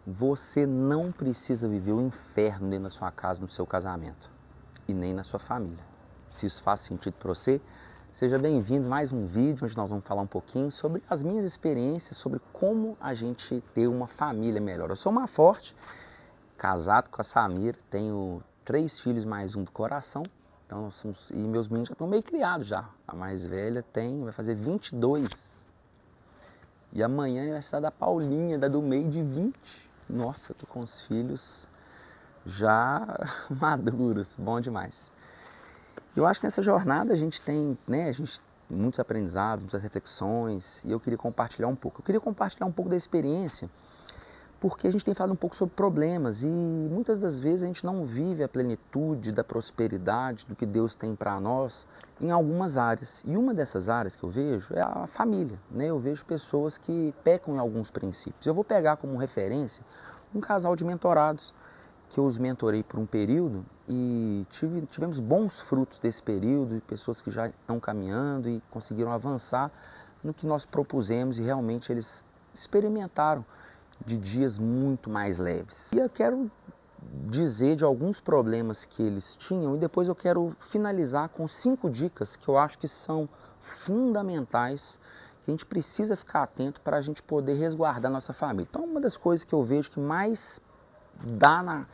Você não precisa viver o inferno dentro da sua casa, no seu casamento e nem na sua família. Se isso faz sentido para você, seja bem-vindo a mais um vídeo onde nós vamos falar um pouquinho sobre as minhas experiências, sobre como a gente ter uma família melhor. Eu sou Marforte, casado com a Samira, tenho 3 filhos mais um do coração, então e meus meninos já estão meio criados já. A mais velha vai fazer 22. E amanhã é aniversário da Paulinha, da do meio de 20. Nossa, tô com os filhos já maduros, bom demais. Eu acho que nessa jornada a gente tem, muitos aprendizados, muitas reflexões, e eu queria compartilhar um pouco. Eu queria compartilhar um pouco da experiência, porque a gente tem falado um pouco sobre problemas e muitas das vezes a gente não vive a plenitude da prosperidade, do que Deus tem para nós em algumas áreas. E uma dessas áreas que eu vejo é a família, né? Eu vejo pessoas que pecam em alguns princípios. Eu vou pegar como referência um casal de mentorados que eu os mentorei por um período e tivemos bons frutos desse período, e pessoas que já estão caminhando e conseguiram avançar no que nós propusemos e realmente eles experimentaram de dias muito mais leves. E eu quero dizer de alguns problemas que eles tinham e depois eu quero finalizar com 5 dicas que eu acho que são fundamentais, que a gente precisa ficar atento para a gente poder resguardar nossa família. Então, uma das coisas que eu vejo que mais dá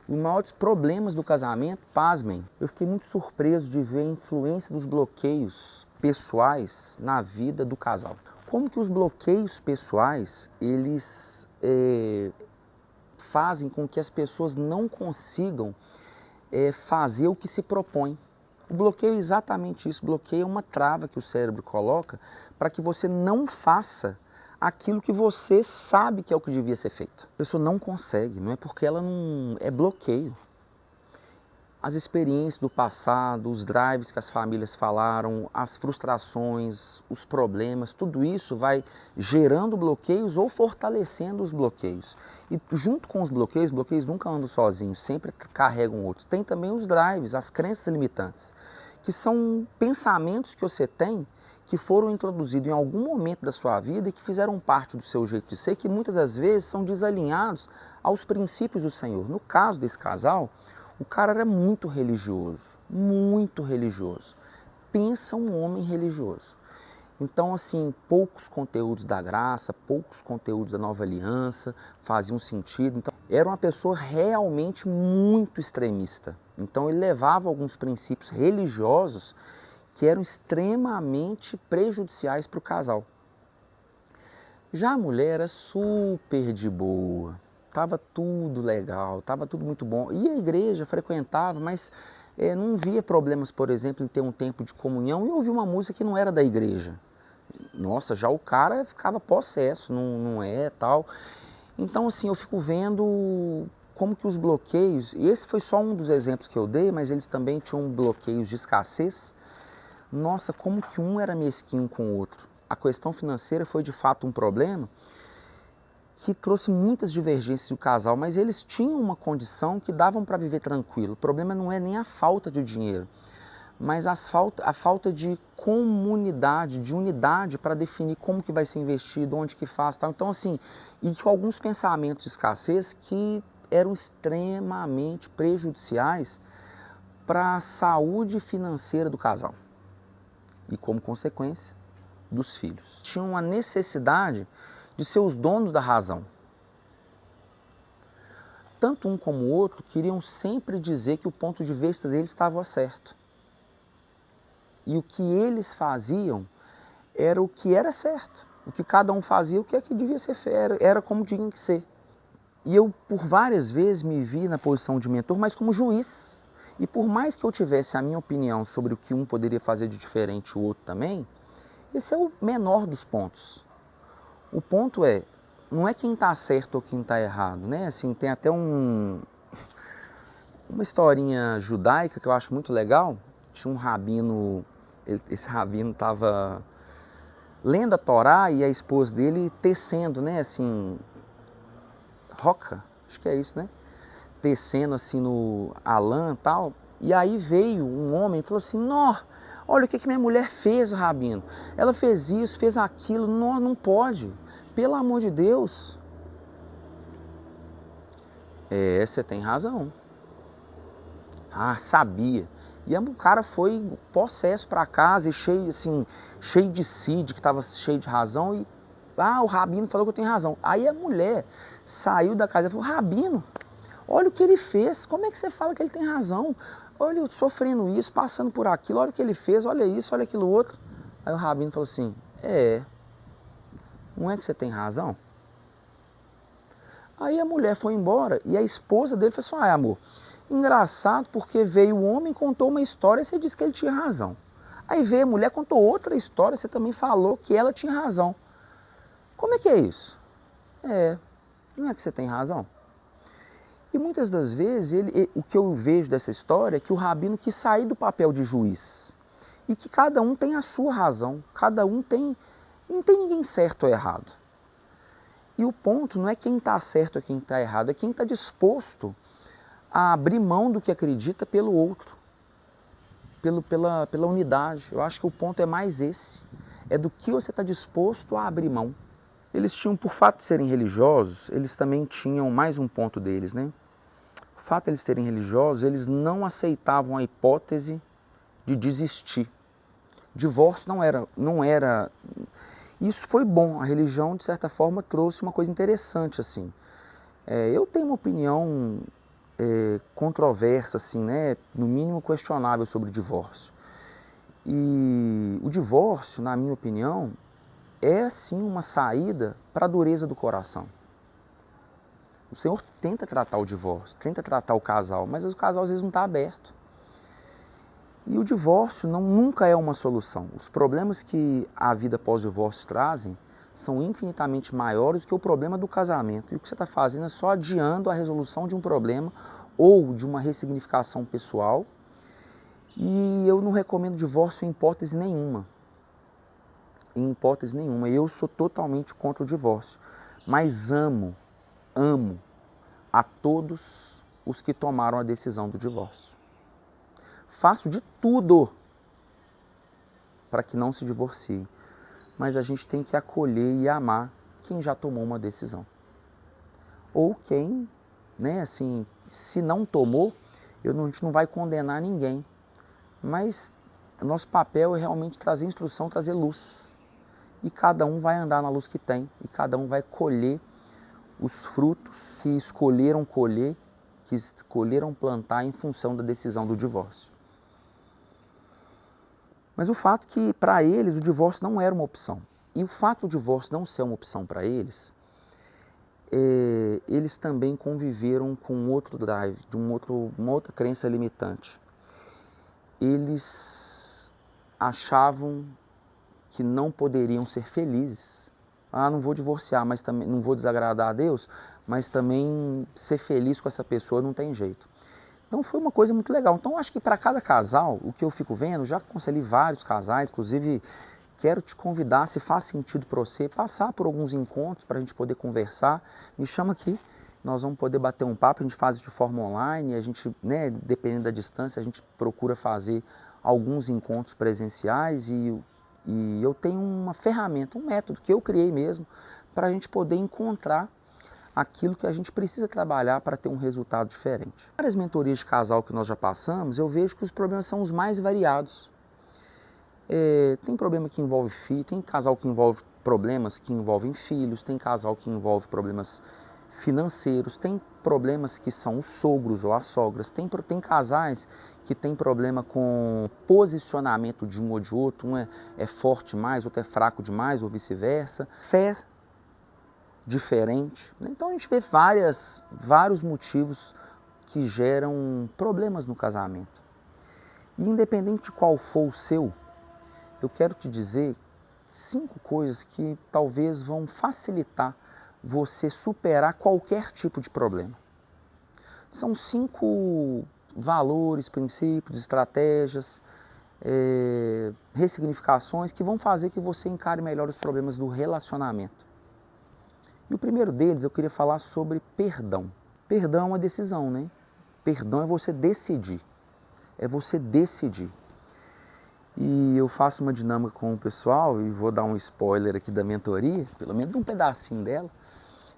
os maiores problemas do casamento, pasmem, eu fiquei muito surpreso de ver a influência dos bloqueios pessoais na vida do casal. Como que os bloqueios pessoais, eles fazem com que as pessoas não consigam fazer o que se propõe. O bloqueio é exatamente isso. O bloqueio é uma trava que o cérebro coloca para que você não faça aquilo que você sabe que é o que devia ser feito. A pessoa não consegue, não é porque ela não... é bloqueio. As experiências do passado, os drives que as famílias falaram, as frustrações, os problemas, tudo isso vai gerando bloqueios ou fortalecendo os bloqueios. E junto com os bloqueios nunca andam sozinhos, sempre carregam outros. Tem também os drives, as crenças limitantes, que são pensamentos que você tem que foram introduzidos em algum momento da sua vida e que fizeram parte do seu jeito de ser, que muitas das vezes são desalinhados aos princípios do Senhor. No caso desse casal, o cara era muito religioso, muito religioso. Pensa um homem religioso. Então, assim, poucos conteúdos da graça, poucos conteúdos da nova aliança faziam sentido. Então, era uma pessoa realmente muito extremista. Então, ele levava alguns princípios religiosos que eram extremamente prejudiciais para o casal. Já a mulher era super de boa. Estava tudo legal, estava tudo muito bom. E a igreja frequentava, mas não via problemas, por exemplo, em ter um tempo de comunhão e ouvir uma música que não era da igreja. Nossa, já o cara ficava possesso, não é, tal. Então, assim, eu fico vendo como que os bloqueios, e esse foi só um dos exemplos que eu dei, mas eles também tinham bloqueios de escassez. Nossa, como que um era mesquinho com o outro. A questão financeira foi de fato um problema, que trouxe muitas divergências do casal, mas eles tinham uma condição que davam para viver tranquilo. O problema não é nem a falta de dinheiro, mas a falta de comunidade, de unidade para definir como que vai ser investido, onde que faz, tal. Então, assim, e com alguns pensamentos de escassez que eram extremamente prejudiciais para a saúde financeira do casal e, como consequência, dos filhos. Tinham a necessidade de ser os donos da razão. Tanto um como o outro queriam sempre dizer que o ponto de vista deles estava certo. E o que eles faziam era o que era certo. O que cada um fazia, o que é que devia ser feito, era como tinha que ser. E eu, por várias vezes, me vi na posição de mentor, mas como juiz. E por mais que eu tivesse a minha opinião sobre o que um poderia fazer de diferente, o outro também, esse é o menor dos pontos. O ponto não é quem está certo ou quem está errado, né? Assim, tem até uma historinha judaica que eu acho muito legal. Tinha um rabino, esse rabino estava lendo a Torá e a esposa dele tecendo, né? Assim, roca, acho que é isso, né? Tecendo assim a lã e tal. E aí veio um homem e falou assim, nó, olha o que minha mulher fez, rabino. Ela fez isso, fez aquilo, não pode. Pelo amor de Deus. É, você tem razão. Ah, sabia. E o cara foi possesso para casa e cheio, assim, cheio de si, de que estava cheio de razão. E, o Rabino falou que eu tenho razão. Aí a mulher saiu da casa e falou, Rabino, olha o que ele fez, como é que você fala que ele tem razão? Olha, eu sofrendo isso, passando por aquilo, olha o que ele fez, olha isso, olha aquilo outro. Aí o Rabino falou assim, não é que você tem razão? Aí a mulher foi embora e a esposa dele falou assim, amor, engraçado porque veio o homem, contou uma história e você disse que ele tinha razão. Aí veio a mulher, contou outra história, você também falou que ela tinha razão. Como é que é isso? Não é que você tem razão? E muitas das vezes, o que eu vejo dessa história é que o Rabino quis sair do papel de juiz. E que cada um tem a sua razão, cada um tem... Não tem ninguém certo ou errado. E o ponto não é quem está certo ou quem está errado, é quem está disposto a abrir mão do que acredita pelo outro, pela unidade. Eu acho que o ponto é mais esse, é do que você está disposto a abrir mão. Eles tinham, por fato de serem religiosos, eles também tinham mais um ponto deles, né? O fato de eles serem religiosos, eles não aceitavam a hipótese de desistir. Divórcio não era... Isso foi bom, a religião de certa forma trouxe uma coisa interessante assim. Eu tenho uma opinião controversa, assim, né? No mínimo questionável sobre o divórcio. E o divórcio, na minha opinião, é sim uma saída para a dureza do coração. O Senhor tenta tratar o divórcio, tenta tratar o casal, mas o casal às vezes não está aberto. E o divórcio nunca é uma solução. Os problemas que a vida pós-divórcio trazem são infinitamente maiores do que o problema do casamento. E o que você está fazendo é só adiando a resolução de um problema ou de uma ressignificação pessoal. E eu não recomendo divórcio em hipótese nenhuma. Em hipótese nenhuma. Eu sou totalmente contra o divórcio. Mas amo a todos os que tomaram a decisão do divórcio. Faço de tudo para que não se divorciem. Mas a gente tem que acolher e amar quem já tomou uma decisão. Ou quem, né, assim, se não tomou, a gente não vai condenar ninguém. Mas o nosso papel é realmente trazer instrução, trazer luz. E cada um vai andar na luz que tem. E cada um vai colher os frutos que escolheram colher, que escolheram plantar em função da decisão do divórcio. Mas o fato é que, para eles, o divórcio não era uma opção. E o fato do divórcio não ser uma opção para eles, eles também conviveram com outro drive, uma outra crença limitante. Eles achavam que não poderiam ser felizes. Não vou divorciar, mas também não vou desagradar a Deus, mas também ser feliz com essa pessoa não tem jeito. Então foi uma coisa muito legal. Então acho que para cada casal, o que eu fico vendo, já aconselhei vários casais, inclusive quero te convidar, se faz sentido para você, passar por alguns encontros para a gente poder conversar. Me chama aqui, nós vamos poder bater um papo, a gente faz de forma online, a gente, né, dependendo da distância, a gente procura fazer alguns encontros presenciais e eu tenho uma ferramenta, um método que eu criei mesmo para a gente poder encontrar aquilo que a gente precisa trabalhar para ter um resultado diferente. Várias mentorias de casal que nós já passamos, eu vejo que os problemas são os mais variados. Tem problema que envolve filho, tem casal que envolve problemas que envolvem filhos, tem casal que envolve problemas financeiros, tem problemas que são os sogros ou as sogras, tem casais que tem problema com posicionamento de um ou de outro, um é forte demais, outro é fraco demais ou vice-versa. Fé diferente. Então a gente vê vários motivos que geram problemas no casamento. E independente de qual for o seu, eu quero te dizer 5 coisas que talvez vão facilitar você superar qualquer tipo de problema. São 5 valores, princípios, estratégias, ressignificações que vão fazer que você encare melhor os problemas do relacionamento. E o primeiro deles eu queria falar sobre perdão. Perdão é uma decisão, né? Perdão é você decidir. É você decidir. E eu faço uma dinâmica com o pessoal, e vou dar um spoiler aqui da mentoria, pelo menos um pedacinho dela.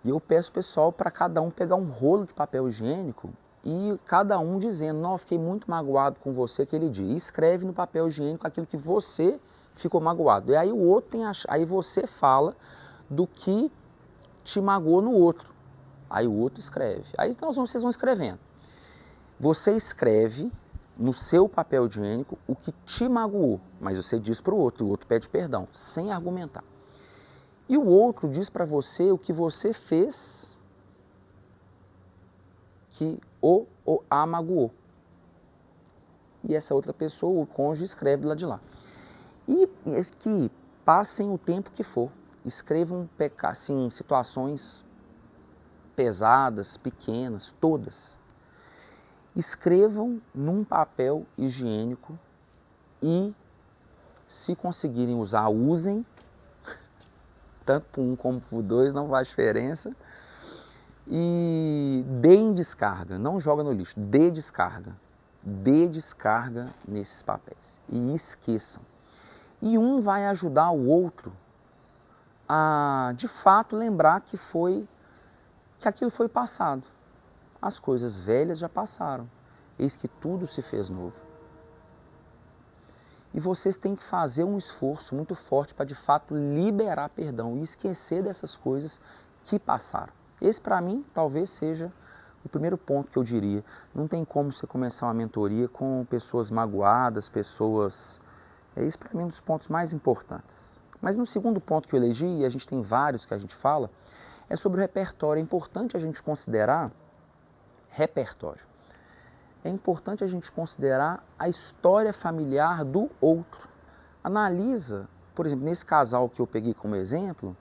E eu peço pessoal para cada um pegar um rolo de papel higiênico e cada um dizendo, não, eu fiquei muito magoado com você aquele dia. E escreve no papel higiênico aquilo que você ficou magoado. E aí o outro tem aí você fala do que te magoou no outro. Aí o outro escreve. Aí vocês vão escrevendo. Você escreve no seu papel higiênico o que te magoou, mas você diz para o outro pede perdão, sem argumentar. E o outro diz para você o que você fez que a magoou. E essa outra pessoa, o cônjuge, escreve lá de lá. E que passem o tempo que for, escrevam assim, situações pesadas, pequenas, todas. Escrevam num papel higiênico e, se conseguirem usar, usem. Tanto para um como para o dois, não faz diferença. E deem descarga, não joga no lixo, dê descarga. Dê descarga nesses papéis e esqueçam. E um vai ajudar o outro a, de fato, lembrar que aquilo foi passado. As coisas velhas já passaram, eis que tudo se fez novo. E vocês têm que fazer um esforço muito forte para, de fato, liberar perdão e esquecer dessas coisas que passaram. Esse, para mim, talvez seja o primeiro ponto que eu diria. Não tem como você começar uma mentoria com pessoas magoadas, pessoas... Esse, para mim, é um dos pontos mais importantes. Mas no segundo ponto que eu elegi, e a gente tem vários que a gente fala, é sobre o repertório. É importante a gente considerar repertório. É importante a gente considerar a história familiar do outro. Analisa, por exemplo, nesse casal que eu peguei como exemplo,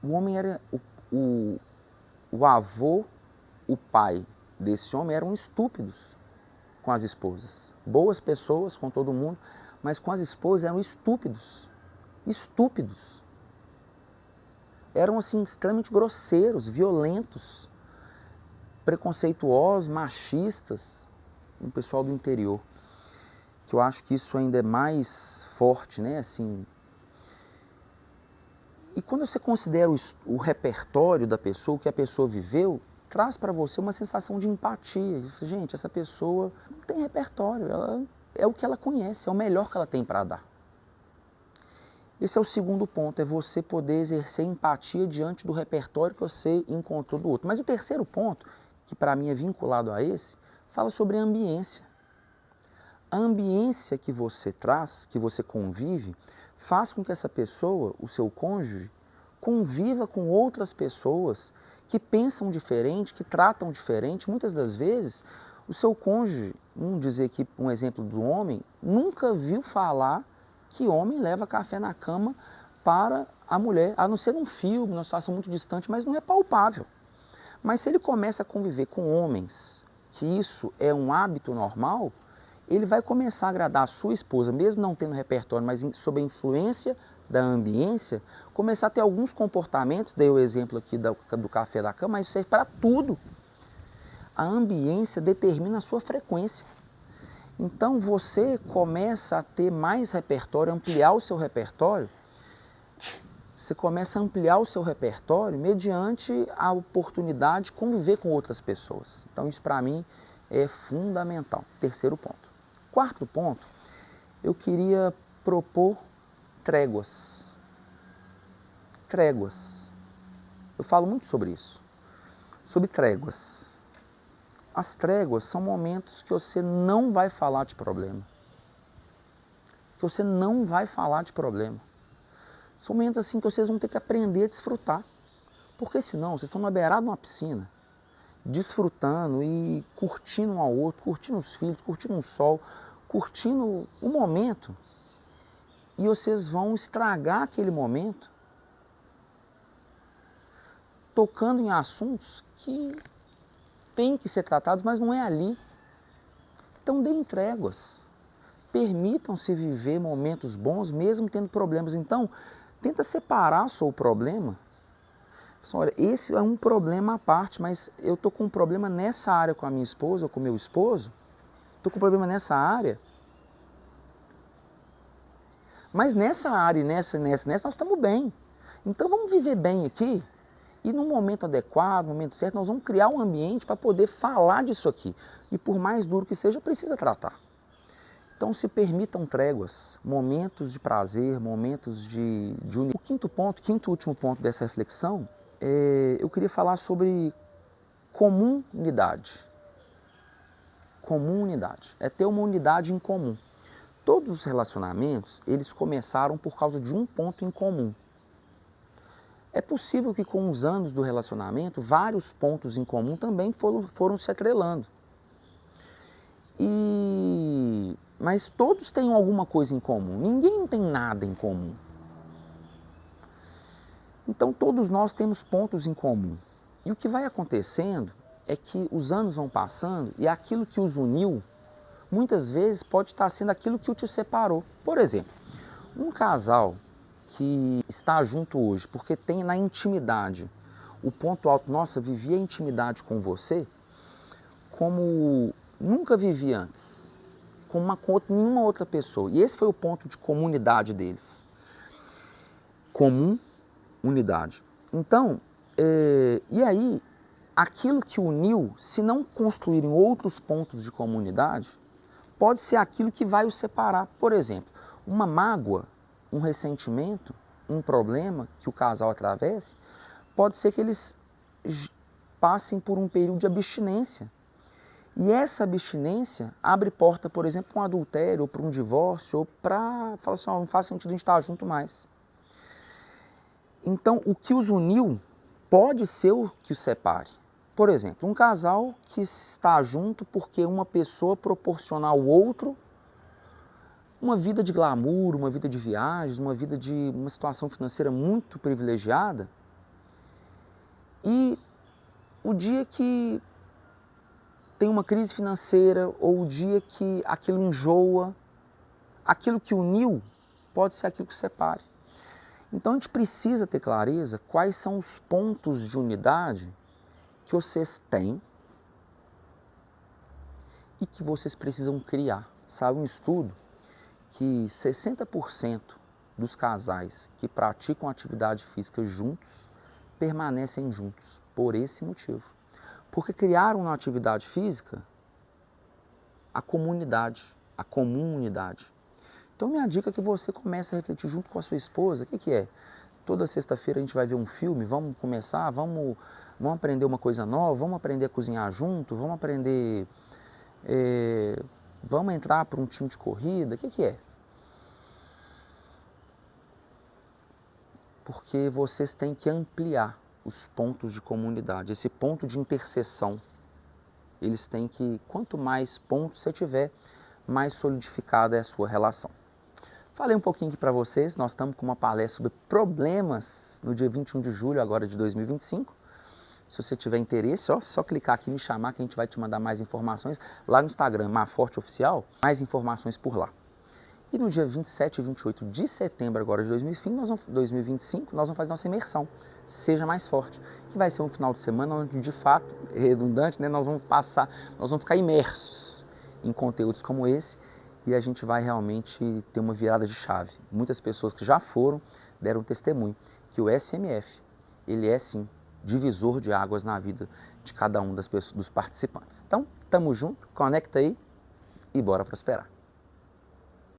o homem era... O avô, o pai desse homem eram estúpidos com as esposas. Boas pessoas com todo mundo, mas com as esposas eram estúpidos. Estúpidos. Eram assim extremamente grosseiros, violentos, preconceituosos, machistas, um pessoal do interior. Que eu acho que isso ainda é mais forte, né? Assim, e quando você considera o repertório da pessoa, o que a pessoa viveu, traz para você uma sensação de empatia. Gente, essa pessoa não tem repertório, ela é o que ela conhece, é o melhor que ela tem para dar. Esse é o segundo ponto, é você poder exercer empatia diante do repertório que você encontrou do outro. Mas o terceiro ponto, que para mim é vinculado a esse, fala sobre a ambiência. A ambiência que você traz, que você convive, faz com que essa pessoa, o seu cônjuge, conviva com outras pessoas que pensam diferente, que tratam diferente. Muitas das vezes, o seu cônjuge, vamos dizer aqui um exemplo do homem, nunca viu falar que homem leva café na cama para a mulher, a não ser num filme, numa situação muito distante, mas não é palpável. Mas se ele começa a conviver com homens, que isso é um hábito normal, ele vai começar a agradar a sua esposa, mesmo não tendo repertório, mas sob a influência da ambiência, começar a ter alguns comportamentos, dei o exemplo aqui do café da cama, mas isso serve para tudo. A ambiência determina a sua frequência. Então você começa a ter mais repertório, ampliar o seu repertório, você começa a ampliar o seu repertório mediante a oportunidade de conviver com outras pessoas. Então isso para mim é fundamental. Terceiro ponto. Quarto ponto, eu queria propor tréguas. Tréguas. Eu falo muito sobre isso. Sobre tréguas. As tréguas são momentos que você não vai falar de problema. Que você não vai falar de problema. São momentos assim que vocês vão ter que aprender a desfrutar. Porque senão, vocês estão na beirada de uma piscina, desfrutando e curtindo um ao outro, curtindo os filhos, curtindo o sol, curtindo o momento. E vocês vão estragar aquele momento tocando em assuntos que têm que ser tratados, mas não é ali. Então deem tréguas. Permitam-se viver momentos bons, mesmo tendo problemas. Então, tenta separar só o problema. Olha, esse é um problema à parte, mas eu estou com um problema nessa área com a minha esposa, ou com o meu esposo. Estou com um problema nessa área. Mas nessa área e nessa, nós estamos bem. Então vamos viver bem aqui E no momento adequado, no momento certo, nós vamos criar um ambiente para poder falar disso aqui. E por mais duro que seja, precisa tratar. Então se permitam tréguas, momentos de prazer, momentos de unidade. O quinto ponto, quinto e último ponto dessa reflexão, eu queria falar sobre comunidade. Comunidade. É ter uma unidade em comum. Todos os relacionamentos, eles começaram por causa de um ponto em comum. É possível que com os anos do relacionamento, vários pontos em comum também foram se atrelando. Mas todos têm alguma coisa em comum, ninguém não tem nada em comum. Então todos nós temos pontos em comum. E o que vai acontecendo é que os anos vão passando e aquilo que os uniu, muitas vezes pode estar sendo aquilo que te separou. Por exemplo, um casal que está junto hoje porque tem na intimidade o ponto alto, nossa, vivi a intimidade com você como nunca vivi antes, com nenhuma outra pessoa. E esse foi o ponto de comunidade deles. Comum, unidade. Então, e aí, aquilo que uniu, se não construírem outros pontos de comunidade, pode ser aquilo que vai os separar. Por exemplo, uma mágoa, um ressentimento, um problema que o casal atravesse, pode ser que eles passem por um período de abstinência. E essa abstinência abre porta, por exemplo, para um adultério, ou para um divórcio, ou para falar assim, não faz sentido a gente estar junto mais. Então, o que os uniu pode ser o que os separe. Por exemplo, um casal que está junto porque uma pessoa proporciona ao outro uma vida de glamour, uma vida de viagens, uma vida de uma situação financeira muito privilegiada. E o dia que tem uma crise financeira ou o dia que aquilo enjoa, aquilo que uniu pode ser aquilo que separe. Então a gente precisa ter clareza quais são os pontos de unidade que vocês têm e que vocês precisam criar. Sabe um estudo que 60% dos casais que praticam atividade física juntos permanecem juntos por esse motivo. Porque criaram na atividade física a comunidade, a comunidade. Então minha dica é que você comece a refletir junto com a sua esposa. O que é? Toda sexta-feira a gente vai ver um filme, vamos começar, vamos aprender uma coisa nova, vamos aprender a cozinhar junto, vamos aprender, vamos entrar para um time de corrida, o que é? Porque vocês têm que ampliar os pontos de comunidade, esse ponto de interseção. Eles têm que, quanto mais pontos você tiver, mais solidificada é a sua relação. Falei um pouquinho aqui para vocês, nós estamos com uma palestra sobre problemas no dia 21 de julho agora de 2025. Se você tiver interesse, só clicar aqui e me chamar que a gente vai te mandar mais informações lá no Instagram, Maforte Oficial, mais informações por lá. E no dia 27 e 28 de setembro agora de 2025, nós vamos fazer nossa imersão, Seja Mais Forte, que vai ser um final de semana onde, de fato, redundante, né, nós vamos ficar imersos em conteúdos como esse e a gente vai realmente ter uma virada de chave. Muitas pessoas que já foram deram testemunho que o SMF, ele é sim divisor de águas na vida de cada um dos participantes. Então, tamo junto, conecta aí e bora prosperar.